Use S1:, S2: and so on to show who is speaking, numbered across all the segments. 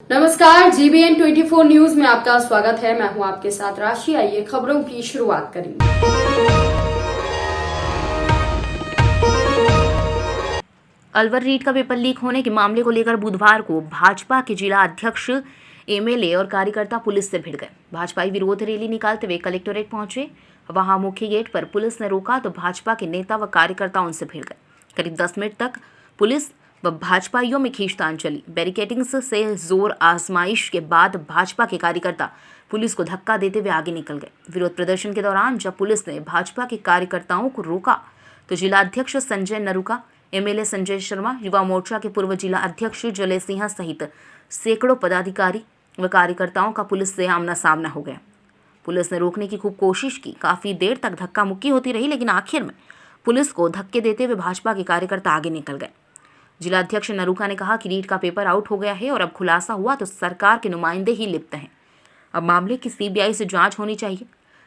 S1: नमस्कार, GBN 24 news में आपका स्वागत है। मैं हूं आपके साथ राशि। आइए खबरों की शुरुआत करेंगे।
S2: अलवर रीट का पेपर लीक होने के मामले को लेकर बुधवार को भाजपा के जिला अध्यक्ष, MLA और कार्यकर्ता पुलिस से भिड़ गए। भाजपाई विरोध रैली निकालते हुए कलेक्टोरेट पहुंचे। वहां मुख्य गेट पर पुलिस ने रोका तो भाजपा के नेता व कार्यकर्ता उनसे भिड़ गए। करीब 10 मिनट तक पुलिस व भाजपाइयों में खींचतान चली। बैरिकेडिंग से जोर आजमाइश के बाद भाजपा के कार्यकर्ता पुलिस को धक्का देते हुए आगे निकल गए। विरोध प्रदर्शन के दौरान जब पुलिस ने भाजपा के कार्यकर्ताओं को रोका तो जिला अध्यक्ष संजय नरूका, MLA संजय शर्मा, युवा मोर्चा के पूर्व जिला अध्यक्ष जले सिंह सहित सैकड़ों पदाधिकारी व कार्यकर्ताओं का पुलिस से आमना सामना हो गया। पुलिस ने रोकने की खूब कोशिश की। काफी देर तक धक्का मुक्की होती रही, लेकिन आखिर में पुलिस को धक्के देते हुए भाजपा के कार्यकर्ता आगे निकल गए। जिला अध्यक्ष नरूका ने कहा कि रीट का पेपर आउट हो गया है और अब खुलासा हुआ तो सरकार के नुमाइंदे ही लिप्त हैं। अब मामले की CBI से जांच होनी चाहिए।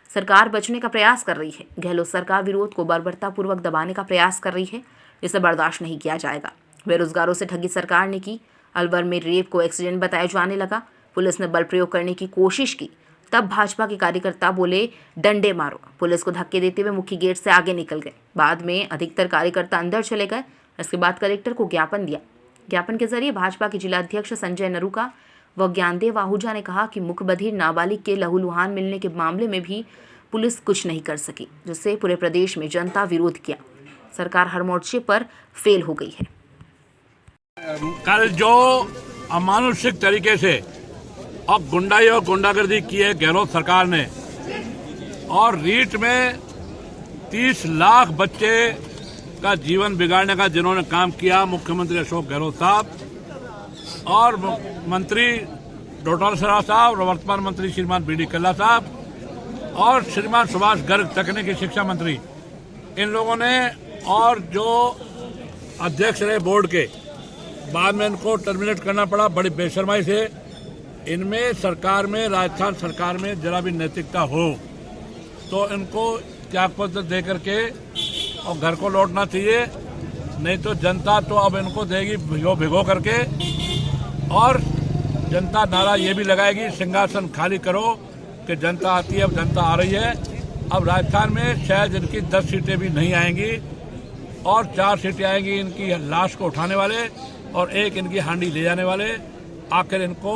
S2: सरकार बचने का प्रयास कर रही है। गहलोत सरकार विरोध को बर्बरतापूर्वक दबाने का प्रयास कर रही है, जिसे बर्दाश्त नहीं किया जाएगा। बेरोजगारों से ठगी सरकार ने की। अलवर में रेप को एक्सीडेंट बताया जाने लगा। पुलिस ने बल प्रयोग करने की कोशिश की। तब भाजपा के कार्यकर्ता बोले, डंडे मारो। पुलिस को धक्के देते हुए मुख्य गेट से आगे निकल गए। बाद में अधिकतर कार्यकर्ता अंदर चले गए। इसके बाद कलेक्टर को ज्ञापन दिया। ज्ञापन के जरिए भाजपा के जिला अध्यक्ष संजय नरूका व ज्ञानदेव आहूजा ने कहा कि मुखबधिर नाबालिग के लहूलुहान मिलने के मामले में भी पुलिस कुछ नहीं कर सकी, जिससे पूरे प्रदेश में जनता विरोध किया। सरकार हर मोर्चे पर फेल हो गई है।
S3: कल जो अमानुषिक तरीके से और गुंडाई और गुंडागर्दी की है गहलोत सरकार ने, और रीट में 30 लाख बच्चे का जीवन बिगाड़ने का जिन्होंने काम किया, मुख्यमंत्री अशोक गहलोत साहब और मंत्री डोटासरा साहब और वर्तमान मंत्री श्रीमान BD कल्ला साहब और श्रीमान सुभाष गर्ग तकनीकी शिक्षा मंत्री, इन लोगों ने, और जो अध्यक्ष रहे बोर्ड के, बाद में इनको टर्मिनेट करना पड़ा बड़ी बेशर्माई से। इनमें सरकार में, राजस्थान सरकार में जरा भी नैतिकता हो तो इनको त्यागपत्र दे करके और घर को लौटना चाहिए, नहीं तो जनता तो अब इनको देगी भिगो करके। और जनता नारा ये भी लगाएगी, सिंहासन खाली करो, कि जनता आती है, अब जनता आ रही है। अब राजस्थान में शायद इनकी 10 सीटें भी नहीं आएंगी और 4 सीटें आएंगी इनकी लाश को उठाने वाले और 1 इनकी हांडी ले जाने वाले। आखिर इनको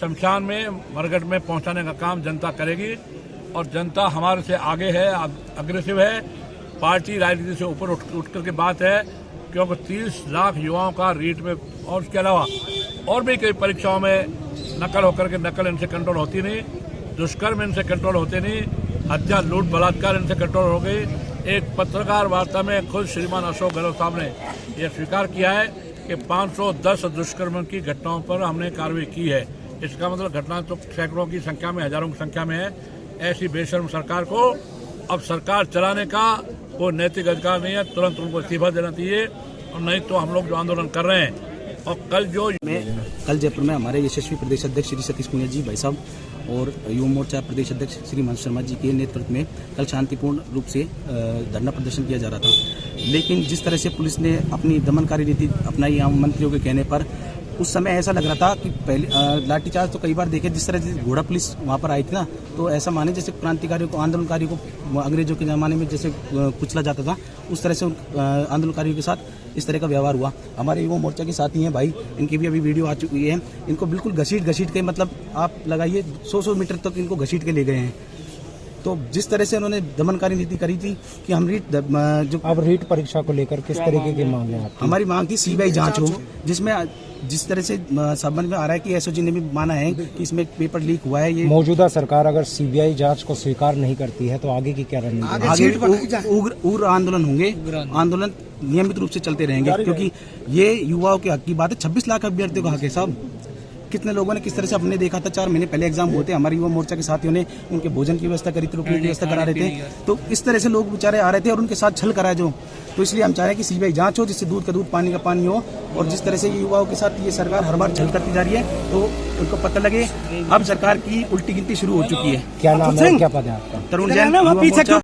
S3: शमशान में, मरघट में पहुंचाने का काम जनता करेगी। और जनता हमारे से आगे है, अग्रेसिव है। पार्टी राजनीति से ऊपर उठ करके बात है, क्योंकि 30 लाख युवाओं का रीट में, और उसके अलावा और भी कई परीक्षाओं में नकल होकर के, नकल इनसे कंट्रोल होती नहीं, दुष्कर्म इनसे कंट्रोल होते नहीं, हत्या, लूट, बलात्कार इनसे कंट्रोल हो गई। एक पत्रकार वार्ता में खुद श्रीमान अशोक गहलोत साहब ने यह स्वीकार किया है कि 510 दुष्कर्म की घटनाओं पर हमने कार्रवाई की है। इसका मतलब घटना तो सैकड़ों की संख्या में, हजारों की संख्या में है। ऐसी बेशर्म सरकार को अब सरकार चलाने का कोई नैतिक अधिकार नहीं है। तुरंत उनको इस्तीफा देना चाहिए, और नहीं तो हम लोग जो आंदोलन कर रहे हैं। और कल जयपुर में हमारे यशस्वी प्रदेश अध्यक्ष श्री सतीश पुनिया जी भाई साहब और युवा मोर्चा प्रदेश अध्यक्ष श्री मनोज शर्मा जी के नेतृत्व में कल शांतिपूर्ण रूप से धरना प्रदर्शन किया जा रहा था। लेकिन जिस तरह से पुलिस ने अपनी दमनकारी नीति अपनाई आम मंत्रियों के कहने पर, उस समय ऐसा लग रहा था कि पहले लाठीचार्ज तो कई बार देखे, जिस तरह से घोड़ा पुलिस वहाँ पर आई थी ना, तो ऐसा माने जैसे क्रांतिकारियों को, आंदोलनकारियों को अंग्रेजों के ज़माने में जैसे कुचला जाता था, उस तरह से आंदोलनकारियों के साथ इस तरह का व्यवहार हुआ। हमारे युवा मोर्चा के साथी हैं भाई, इनकी भी अभी वीडियो आ चुकी है। इनको बिल्कुल घसीट के, मतलब आप लगाइए 100 मीटर तक इनको घसीट के ले गए हैं। तो जिस तरह से उन्होंने दमनकारी नीति करी थी कि हम रीट जो
S4: अब रीट परीक्षा को लेकर किस तरीके की मांग है आपकी?
S3: हमारी मांग थी CBI जांच हो, जिसमें जिस तरह से संबंध में आ रहा है कि SOG ने भी माना है कि इसमें पेपर लीक हुआ है। ये
S4: मौजूदा सरकार अगर CBI जांच को स्वीकार नहीं करती है तो आगे की क्या रणनीति?
S3: आगे उग्र आंदोलन होंगे। आंदोलन नियमित रूप से चलते रहेंगे, क्योंकि ये युवाओं के हक की बात है। 26 लाख अभ्यर्थियों का हक है साहब। कितने लोगों ने किस तरह से अपने देखा था, 4 महीने पहले एग्जाम हुए थे, हमारे युवा मोर्चा के साथियों ने उनके भोजन की व्यवस्था करी थी, रुकने की व्यवस्था करा रहे थे। तो इस तरह से लोग बेचारे आ रहे थे और उनके साथ छल करा जो। तो इसलिए हम चाह रहे हैं कि CBI जांच हो, जिससे दूध का दूध पानी का पानी हो। और जिस तरह से ये युवाओं के साथ ये सरकार हर बार छल करती जा रही है, तो उनको पता लगे अब सरकार की उल्टी गिनती शुरू हो चुकी है।
S4: क्या नाम है, क्या पद है आपका?
S3: तरुण जैन,